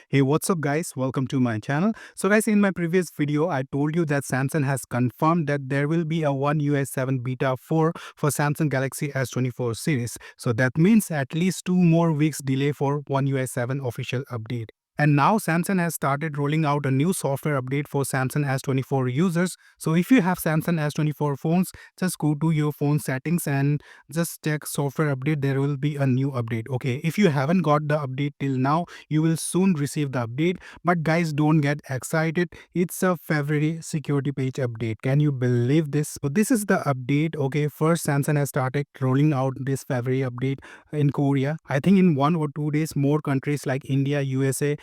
Hey, what's up guys? Welcome to my channel. So guys, in my previous video, I told you that Samsung has confirmed that there will be a One UI 7 Beta 4 for Samsung Galaxy S24 series. So that means at least 2 more weeks delay for One UI 7 official update. And now Samsung has started rolling out a new software update for Samsung S24 users. So if you have Samsung S24 phones, just go to your phone settings and just check software update. There will be a new update. Okay, if you haven't got the update till now, you will soon receive the update. But guys, don't get excited. It's a February security page update. Can you believe this? So this is the update. Okay, first Samsung has started rolling out this February update in Korea. I think in 1 or 2 days, more countries like India, USA,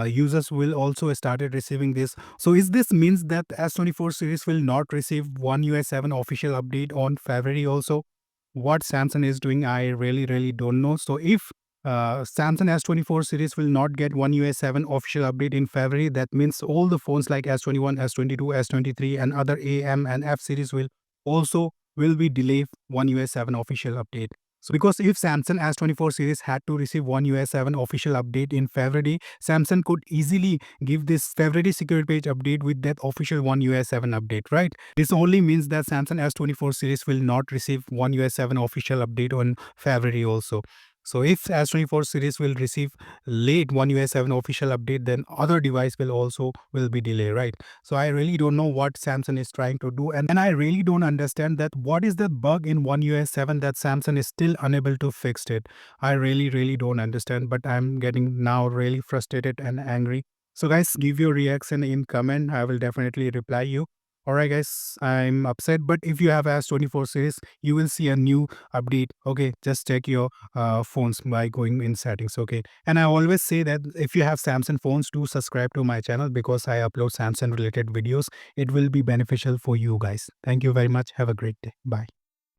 users will also started receiving this. So is this means that S24 series will not receive One UI 7 official update on February also? What Samsung is doing, I really don't know. So if Samsung S24 series will not get One UI 7 official update in February, that means all the phones like S21, S22, S23 and other AM and F series will be delayed One UI 7 official update. So because if Samsung S24 series had to receive One UI 7 official update in February, Samsung could easily give this February security page update with that official One UI 7 update, right? This only means that Samsung S24 series will not receive One UI 7 official update on February also. So if S24 series will receive late One UI 7 official update, then other device will be delayed, right? So I really don't know what Samsung is trying to do, and I really don't understand that what is the bug in One UI 7 that Samsung is still unable to fix it. I really don't understand, but I'm getting now really frustrated and angry. So guys, give your reaction in comment. I will definitely reply you. Alright guys, I'm upset, but if you have S24 series, you will see a new update. Okay, just check your phones by going in settings. Okay, and I always say that if you have Samsung phones, do subscribe to my channel because I upload Samsung related videos. It will be beneficial for you guys. Thank you very much. Have a great day. Bye.